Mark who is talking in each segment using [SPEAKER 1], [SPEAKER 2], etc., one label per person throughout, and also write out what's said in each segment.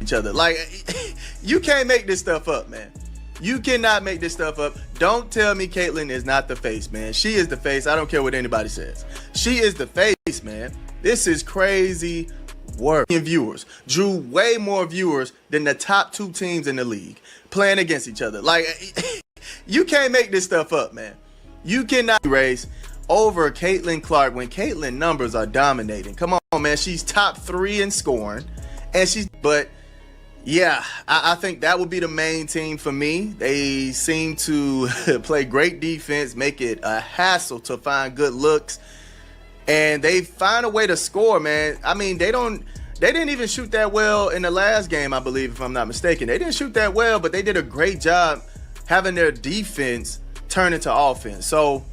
[SPEAKER 1] each other. Like, you can't make this stuff up, man. You cannot make this stuff up. Don't tell me Caitlyn is not the face, man. She is the face. I don't care what anybody says. She is the face, man. This is crazy work. Viewers drew way more viewers than the top 2 teams in the league playing against each other. Like, you can't make this stuff up, man. You cannot race over Caitlin Clark when Caitlyn numbers are dominating. Come on, man. She's top 3 in scoring, and but yeah, I think that would be the main team for me. They seem to play great defense, make it a hassle to find good looks, and they find a way to score, man. I mean, they didn't even shoot that well in the last game, I believe, if I'm not mistaken. They didn't shoot that well, but they did a great job having their defense turn into offense. So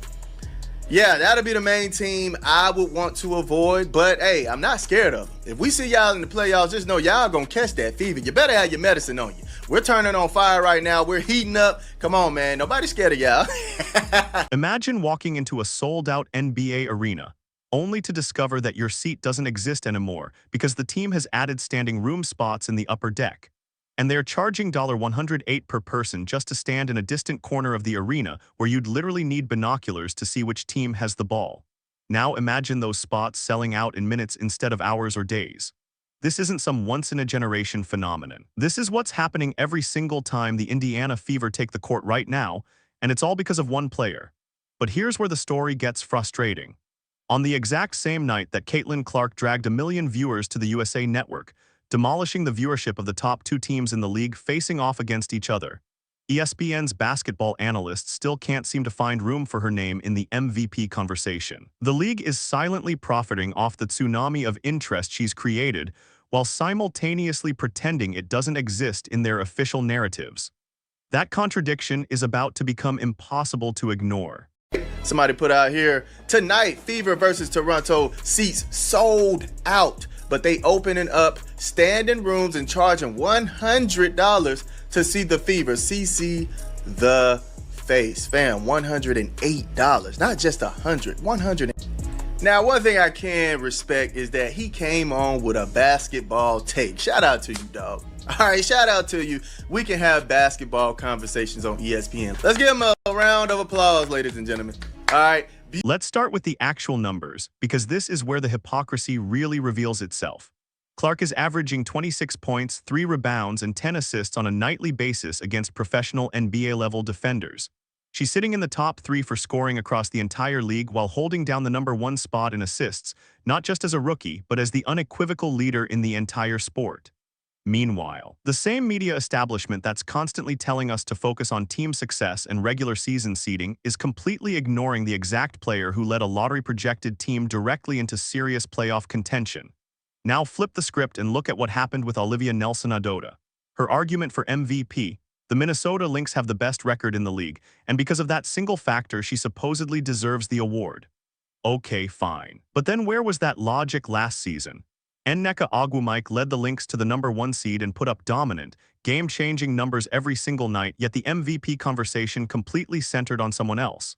[SPEAKER 1] yeah, that'll be the main team I would want to avoid. But hey, I'm not scared of them. If we see y'all in the playoffs, just know y'all gonna catch that fever. You better have your medicine on you. We're turning on fire right now. We're heating up. Come on, man. Nobody's scared of y'all.
[SPEAKER 2] Imagine walking into a sold-out NBA arena, only to discover that your seat doesn't exist anymore because the team has added standing room spots in the upper deck. And they're charging $108 per person just to stand in a distant corner of the arena where you'd literally need binoculars to see which team has the ball. Now imagine those spots selling out in minutes instead of hours or days. This isn't some once-in-a-generation phenomenon. This is what's happening every single time the Indiana Fever take the court right now, and it's all because of one player. But here's where the story gets frustrating. On the exact same night that Caitlin Clark dragged 1 million viewers to the USA Network, demolishing the viewership of the top 2 teams in the league facing off against each other, ESPN's basketball analysts still can't seem to find room for her name in the MVP conversation. The league is silently profiting off the tsunami of interest she's created while simultaneously pretending it doesn't exist in their official narratives. That contradiction is about to become impossible to ignore.
[SPEAKER 1] Somebody put out here, tonight, Fever versus Toronto, seats sold out. But they opening up standing rooms and charging $100 to see the Fever. CC the face. Fam, $108. Not just $100. 100. Now, one thing I can respect is that he came on with a basketball take. Shout out to you, dog. All right, shout out to you. We can have basketball conversations on ESPN. Let's give him a round of applause, ladies and gentlemen. All right.
[SPEAKER 2] Let's start with the actual numbers, because this is where the hypocrisy really reveals itself. Clark is averaging 26 points, 3 rebounds, and 10 assists on a nightly basis against professional NBA-level defenders. She's sitting in the top 3 for scoring across the entire league while holding down the #1 spot in assists, not just as a rookie, but as the unequivocal leader in the entire sport. Meanwhile, the same media establishment that's constantly telling us to focus on team success and regular season seeding is completely ignoring the exact player who led a lottery-projected team directly into serious playoff contention. Now flip the script and look at what happened with Olivia Nelson-Ododa. Her argument for MVP: the Minnesota Lynx have the best record in the league, and because of that single factor, she supposedly deserves the award. Okay, fine. But then where was that logic last season? Nneka Ogwumike led the Lynx to the #1 seed and put up dominant, game-changing numbers every single night, yet the MVP conversation completely centered on someone else.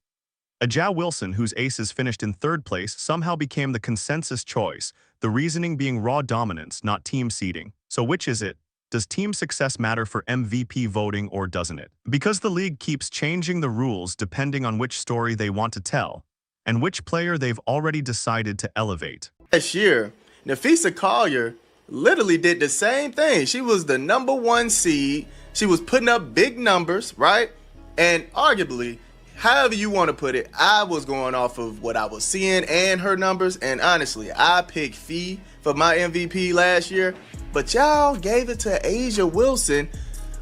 [SPEAKER 2] Aja Wilson, whose aces finished in 3rd place, somehow became the consensus choice, the reasoning being raw dominance, not team seeding. So which is it? Does team success matter for MVP voting or doesn't it? Because the league keeps changing the rules depending on which story they want to tell, and which player they've already decided to elevate.
[SPEAKER 1] Last year, Nafisa Collier literally did the same thing. She was the #1 seed. She was putting up big numbers, right? And arguably, however you want to put it, I was going off of what I was seeing and her numbers. And honestly, I picked Fee for my MVP last year. But y'all gave it to Asia Wilson,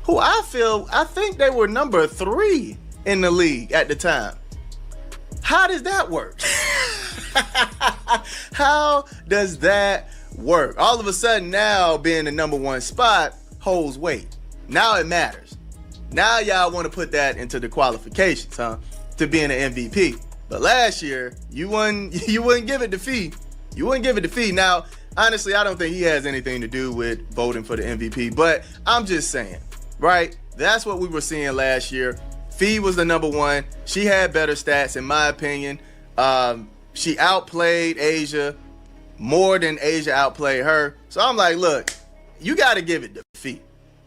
[SPEAKER 1] who I think they were #3 in the league at the time. How does that work? How does that work? All of a sudden now being the #1 spot holds weight. Now it matters. Now y'all want to put that into the qualifications, huh? To being an MVP. But last year, you wouldn't give it to Fee. You wouldn't give it to Fee. Now, honestly, I don't think he has anything to do with voting for the MVP, but I'm just saying, right? That's what we were seeing last year. Fee was the #1. She had better stats, in my opinion. She outplayed Asia more than Asia outplayed her. So I'm like, look, you got to give it to Fee.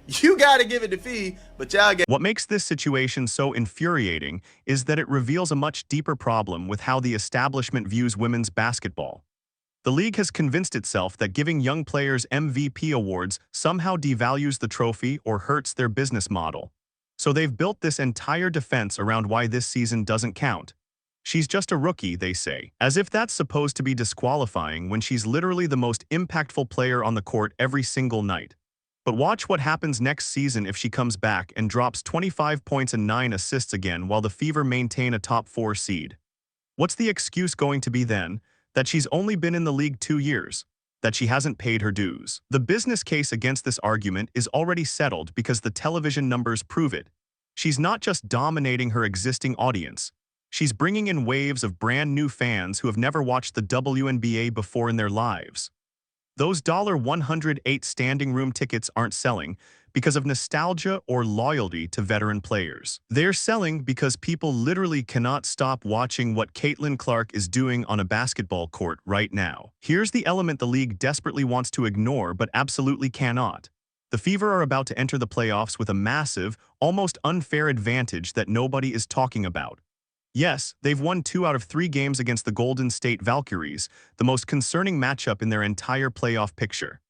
[SPEAKER 1] You got to give it to Fee, but y'all get.
[SPEAKER 2] What makes this situation so infuriating is that it reveals a much deeper problem with how the establishment views women's basketball. The league has convinced itself that giving young players MVP awards somehow devalues the trophy or hurts their business model. So they've built this entire defense around why this season doesn't count. She's just a rookie, they say, as if that's supposed to be disqualifying when she's literally the most impactful player on the court every single night. But watch what happens next season if she comes back and drops 25 points and 9 assists again while the Fever maintain a top 4 seed. What's the excuse going to be then? That she's only been in the league 2 years, that she hasn't paid her dues. The business case against this argument is already settled because the television numbers prove it. She's not just dominating her existing audience. She's bringing in waves of brand new fans who have never watched the WNBA before in their lives. Those $108 standing room tickets aren't selling because of nostalgia or loyalty to veteran players. They're selling because people literally cannot stop watching what Caitlin Clark is doing on a basketball court right now. Here's the element the league desperately wants to ignore but absolutely cannot. The Fever are about to enter the playoffs with a massive, almost unfair advantage that nobody is talking about. Yes, they've won 2 out of 3 games against the Golden State Valkyries, the most concerning matchup in their entire playoff picture.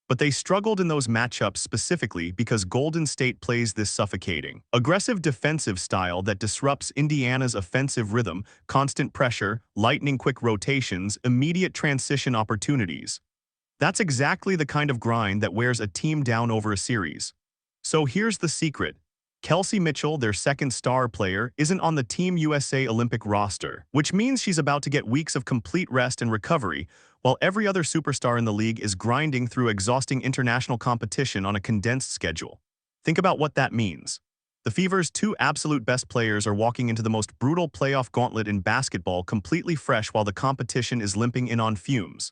[SPEAKER 2] But they struggled in those matchups specifically because Golden State plays this suffocating, aggressive defensive style that disrupts Indiana's offensive rhythm, constant pressure, lightning-quick rotations, immediate transition opportunities. That's exactly the kind of grind that wears a team down over a series. So here's the secret. Kelsey Mitchell, their second star player, isn't on the Team USA Olympic roster, which means she's about to get weeks of complete rest and recovery, while every other superstar in the league is grinding through exhausting international competition on a condensed schedule. Think about what that means. The Fever's 2 absolute best players are walking into the most brutal playoff gauntlet in basketball completely fresh while the competition is limping in on fumes.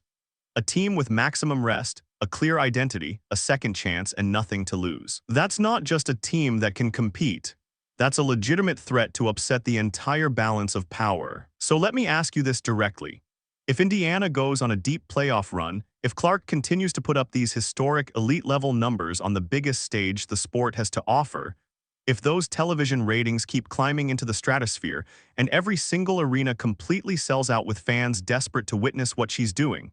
[SPEAKER 2] A team with maximum rest, a clear identity, a second chance, and nothing to lose. That's not just a team that can compete. That's a legitimate threat to upset the entire balance of power. So let me ask you this directly. If Indiana goes on a deep playoff run, if Clark continues to put up these historic elite-level numbers on the biggest stage the sport has to offer, if those television ratings keep climbing into the stratosphere and every single arena completely sells out with fans desperate to witness what she's doing,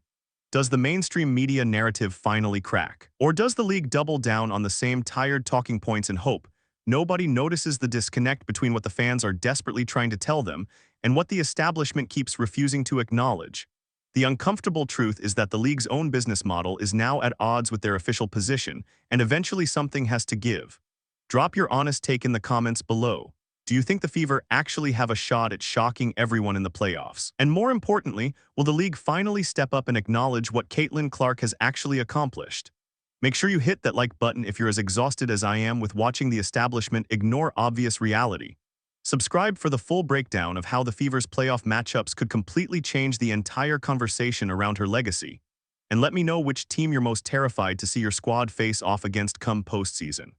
[SPEAKER 2] does the mainstream media narrative finally crack? Or does the league double down on the same tired talking points and hope nobody notices the disconnect between what the fans are desperately trying to tell them and what the establishment keeps refusing to acknowledge? The uncomfortable truth is that the league's own business model is now at odds with their official position, and eventually something has to give. Drop your honest take in the comments below. Do you think the Fever actually have a shot at shocking everyone in the playoffs? And more importantly, will the league finally step up and acknowledge what Caitlin Clark has actually accomplished? Make sure you hit that like button if you're as exhausted as I am with watching the establishment ignore obvious reality. Subscribe for the full breakdown of how the Fever's playoff matchups could completely change the entire conversation around her legacy. And let me know which team you're most terrified to see your squad face off against come postseason.